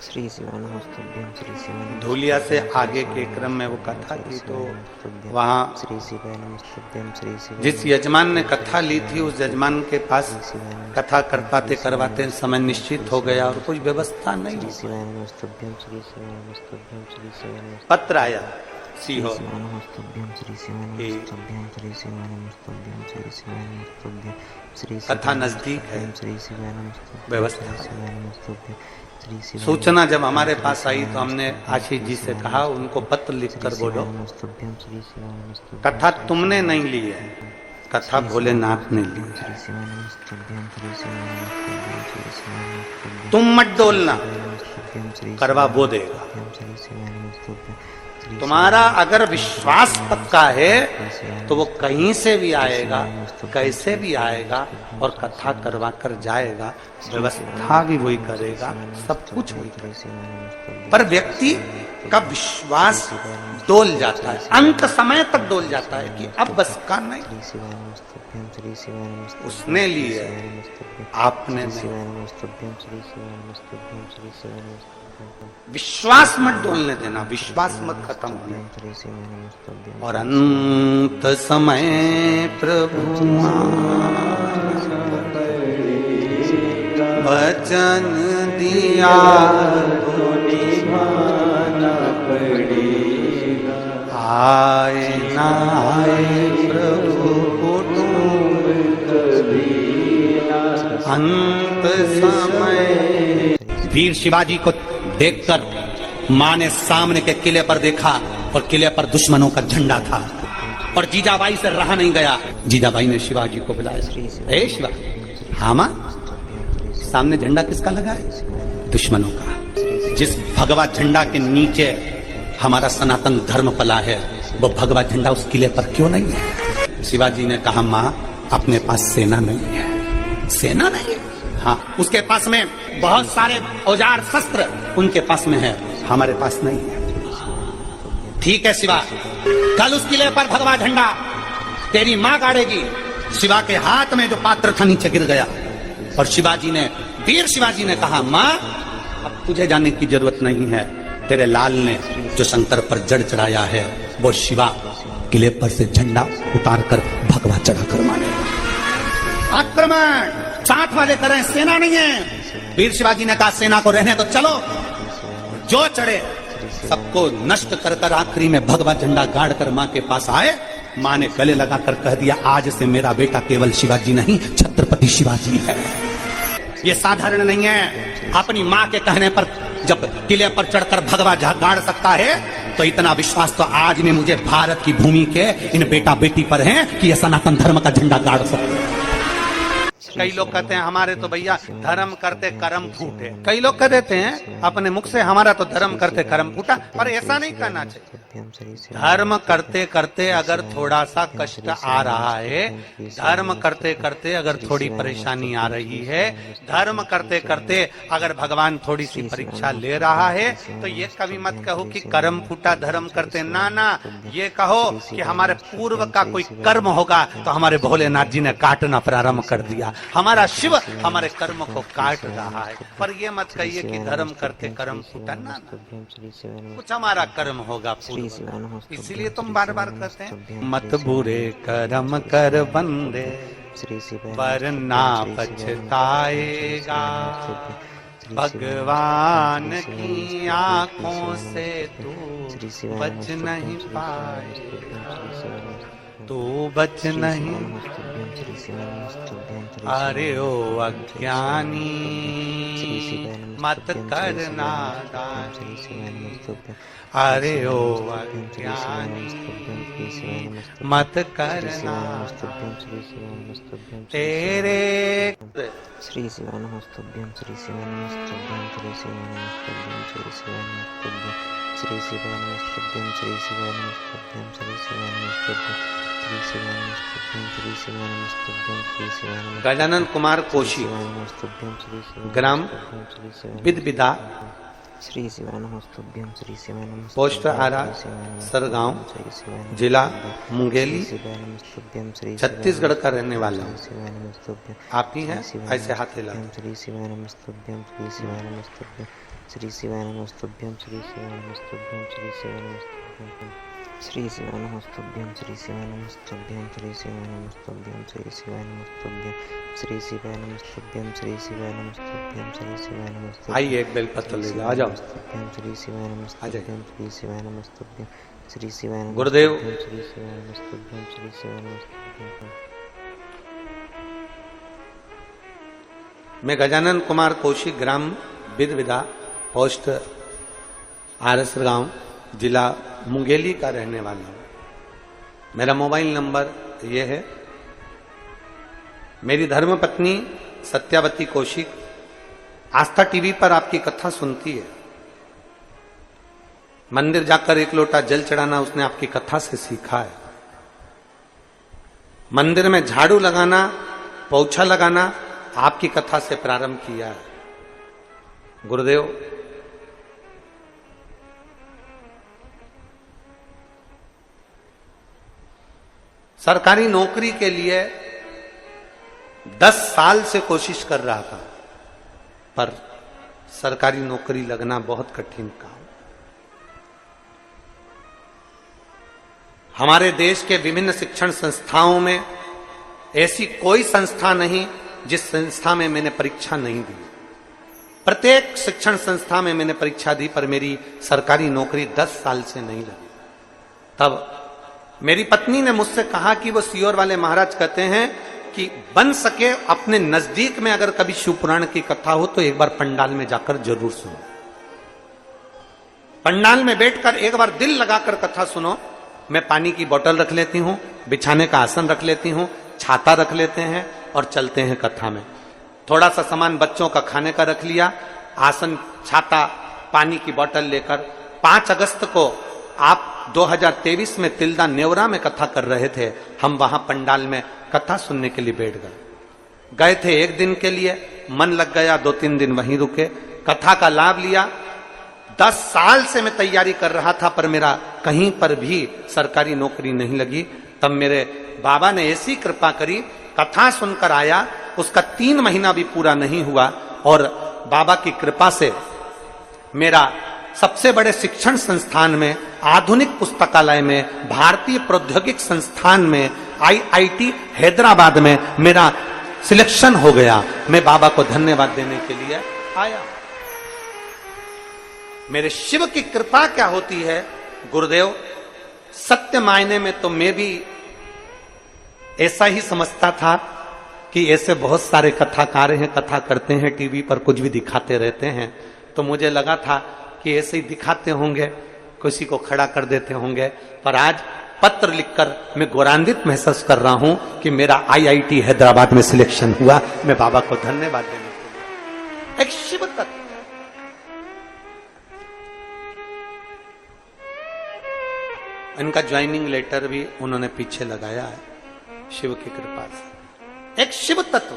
श्री शिवानमस्तुभ्यं श्री शिवानमस्तुभ्यं धूलिया से आगे के क्रम में वो कथा की तो वहाँ श्री शिवानमस्तुभ्यं श्री शिवानमस्तुभ्यं जिस यजमान ने कथा ली थी उस यजमान के पास कथा करवाते करवाते समय निश्चित हो गया और कुछ व्यवस्था नहीं। श्री शिवानमस्तुभ्यं श्री शिवानमस्तुभ्यं श्री शिवानमस्तुभ्यं पत्र आया सीहो शिवानमस्तुभ्यं श्री शिवानमस्तुभ्यं श्री शिवानमस्तुभ्यं श्री शिवानमस्तुभ्यं श्री कथा नजदीक है, श्री शिवानमस्तुभ्यं व्यवस्था श्री शिवानमस्तुभ्यं श्री शिवानमस्तुभ्यं सूचना जब हमारे पास आई तो हमने आशीष जी से कहा उनको पत्र लिखकर बोलो श्री शिवानमस्तुभ्यं कथा तुमने नहीं ली है, कथा भोलेनाथ ने ली है। श्री शिवानमस्तुभ्यं श्री शिवानमस्तुभ्यं श्री शिवानमस्तुभ्यं तुम मत डोलना, श्री करवा वो देगा। श्री शिवानमस्तुभ्यं तुम्हारा अगर विश्वास पक्का है तो वो कहीं से भी आएगा, कैसे भी आएगा और कथा करवा कर जाएगा, व्यवस्था भी वही करेगा, सब कुछ वही करेगा। पर व्यक्ति का विश्वास डोल जाता है, अंत समय तक डोल जाता है कि अब बस का नहीं। उसने ली है, आपने नहीं। विश्वास मत डोलने देना, विश्वास मत खत्म होने। और अंत समय प्रभु वचन दिया आए ना आए प्रभु अंत समय। वीर शिवाजी को देखकर मां ने सामने के किले पर देखा और किले पर दुश्मनों का झंडा था और जीजाबाई से रहा नहीं गया। जीजाबाई ने शिवाजी को बुलाया, हे शिवा। हाँ मां, सामने झंडा किसका लगा है? दुश्मनों का। जिस भगवा झंडा के नीचे हमारा सनातन धर्म पला है वो भगवा झंडा उस किले पर क्यों नहीं है? शिवाजी ने कहा मां, अपने पास सेना नहीं है। सेना नहीं? हाँ, उसके पास में बहुत सारे औजार शस्त्र उनके पास में है, हमारे पास नहीं है। ठीक है शिवा, कल उस किले पर भगवा झंडा तेरी मां गाड़ेगी। शिवा के हाथ में जो पात्र था नीचे गिर गया और शिवाजी ने, वीर शिवाजी ने कहा मां, अब तुझे जाने की जरूरत नहीं है। तेरे लाल ने जो शंकर पर जड़ चढ़ाया है वो शिवा किले पर से झंडा उतार कर भगवा चढ़ा कर मारेगा। आक्रमण साथ वाले करें, सेना नहीं है। वीर शिवाजी ने कहा सेना को रहने तो चलो, जो चढ़े सबको नष्ट कर कर आखिरी में भगवा झंडा गाड़ कर मां के पास आए। मां ने गले लगाकर कह दिया, आज से मेरा बेटा केवल शिवाजी नहीं, छत्रपति शिवाजी है। ये साधारण नहीं है। अपनी मां के कहने पर जब किले पर चढ़कर भगवा गाड़ सकता है तो इतना विश्वास तो आज में मुझे भारत की भूमि के इन बेटा बेटी पर है कि ये सनातन धर्म का झंडा गाड़ सकते हैं। कई लोग कहते हैं हमारे तो भैया धर्म करते कर्म फूटे। कई लोग कह देते हैं अपने मुख से हमारा तो धर्म करते कर्म फूटा, पर ऐसा नहीं कहना चाहिए। धर्म करते करते अगर थोड़ा सा कष्ट आ रहा है, धर्म करते करते अगर थोड़ी परेशानी आ रही है, धर्म करते करते अगर भगवान थोड़ी सी परीक्षा ले रहा है, तो ये कभी मत कहो कि कर्म फूटा धर्म करते। ना ना, ये कहो कि हमारे पूर्व का कोई कर्म होगा तो हमारे भोलेनाथ जी ने काटना प्रारंभ कर दिया, हमारा शिव हमारे कर्म को काट रहा है। पर ये मत कहिए कि धर्म करते कर्म फूटा। ना, कुछ हमारा कर्म होगा पूर्व। इसीलिए तुम बार बार कहते हैं मत बुरे कर्म कर बंदे पर ना पछताएगा, भगवान की आंखों से तू बच नहीं पाएगा, तू बच नहीं। अरे ओ अज्ञानी मत करना दानी, अरे ओ अज्ञानी मत करना तेरे। श्री शिवानमस्तुभ्यं श्री शिवानमस्तुभ्यं श्री शिवानमस्तुभ्यं श्री शिवानमस्तुभ्यं श्री शिवानमस्तुभ्यं श्री शिवानमस्तुभ्यं श्री शिवानमस्तुभ्यं श्री शिवानमस्तुभ्यं श्री शिवानमस्तुभ्यं श्री शिवानमस्तुभ्यं। गजानन कुमार कोशी, ग्राम बिदबिदा, श्री शिवानमस्तुभ्यं श्री शिवानमस्तुभ्यं, पोस्ट आरा सरगांव, जिला मुंगेली, छत्तीसगढ़ का रहने वाला हूँ। आप ही हैं? ऐसे हाथ हिला। श्री शिवानमस्तुभ्यं श्री शिवानमस्तुभ्यं श्री शिवाय नमस्तुभ्यं श्री शिवाय नमस्तुभ्यं श्री शिवाय नमस्तुभ्यं श्री शिवाय नमस्तुभ्यं श्री शिवाय नमस्तुभ्यं श्री शिवाय नमस्तुभ्यं श्री शिवाय नमस्तुभ्यं श्री शिवाय नमस्तुभ्यं श्री शिवाय नमस्तुभ्यं श्री शिवाय नमस्तुभ्यं। आइए एक बेलपत्र ले जाओ, आ जाओ। श्री शिवाय नमस्तुभ्यं श्री शिवाय नमस्तुभ्यं श्री शिवाय गुरुदेव श्री शिवाय नमस्तुभ्यं श्री शिवाय नमस्तुभ्यं। मैं गजानन कुमार कौशिक, ग्राम बिदविदा, पोस्ट आरएस गांव, जिला मुंगेली का रहने वाला हूं। मेरा मोबाइल नंबर यह है। मेरी धर्मपत्नी सत्यावती कौशिक आस्था टीवी पर आपकी कथा सुनती है। मंदिर जाकर एक लोटा जल चढ़ाना उसने आपकी कथा से सीखा है। मंदिर में झाड़ू लगाना, पोछा लगाना आपकी कथा से प्रारंभ किया है। गुरुदेव, सरकारी नौकरी के लिए 10 साल से कोशिश कर रहा था, पर सरकारी नौकरी लगना बहुत कठिन काम। हमारे देश के विभिन्न शिक्षण संस्थाओं में ऐसी कोई संस्था नहीं जिस संस्था में मैंने परीक्षा नहीं दी। प्रत्येक शिक्षण संस्था में मैंने परीक्षा दी, पर मेरी सरकारी नौकरी 10 साल से नहीं लगी। तब मेरी पत्नी ने मुझसे कहा कि वो सीहोर वाले महाराज कहते हैं कि बन सके अपने नजदीक में अगर कभी शिव पुराण की कथा हो तो एक बार पंडाल में जाकर जरूर सुनो। पंडाल में बैठकर एक बार दिल लगाकर कथा सुनो। मैं पानी की बोतल रख लेती हूं, बिछाने का आसन रख लेती हूं, छाता रख लेते हैं और चलते हैं कथा में। थोड़ा सा सामान बच्चों का खाने का रख लिया, आसन, छाता, पानी की बोतल लेकर 5 अगस्त को आप 2023 में तिल्दा नेवरा में कथा कर रहे थे। हम वहां पंडाल में कथा सुनने के लिए बैठ गए थे। एक दिन के लिए मन लग गया, 2-3 दिन वहीं रुके, कथा का लाभ लिया। 10 साल से मैं तैयारी कर रहा था, पर मेरा कहीं पर भी सरकारी नौकरी नहीं लगी। तब मेरे बाबा ने ऐसी कृपा करी, कथा सुनकर आया, उसका 3 महीना भी पूरा नहीं हुआ और बाबा की कृपा से मेरा सबसे बड़े शिक्षण संस्थान में, आधुनिक पुस्तकालय में, भारतीय प्रौद्योगिक संस्थान में, IIT हैदराबाद में मेरा सिलेक्शन हो गया। मैं बाबा को धन्यवाद देने के लिए आया। मेरे शिव की कृपा क्या होती है गुरुदेव, सत्य मायने में तो मैं भी ऐसा ही समझता था कि ऐसे बहुत सारे कथाकार हैं, कथा करते हैं, टीवी पर कुछ भी दिखाते रहते हैं। तो मुझे लगा था कि ऐसे ही दिखाते होंगे, किसी को खड़ा कर देते होंगे। पर आज पत्र लिखकर मैं गौरवान्वित महसूस कर रहा हूं कि मेरा IIT हैदराबाद में सिलेक्शन हुआ। मैं बाबा को धन्यवाद देने के लिए। एक शिव तत्व, इनका ज्वाइनिंग लेटर भी उन्होंने पीछे लगाया है, शिव की कृपा से। एक शिव तत्व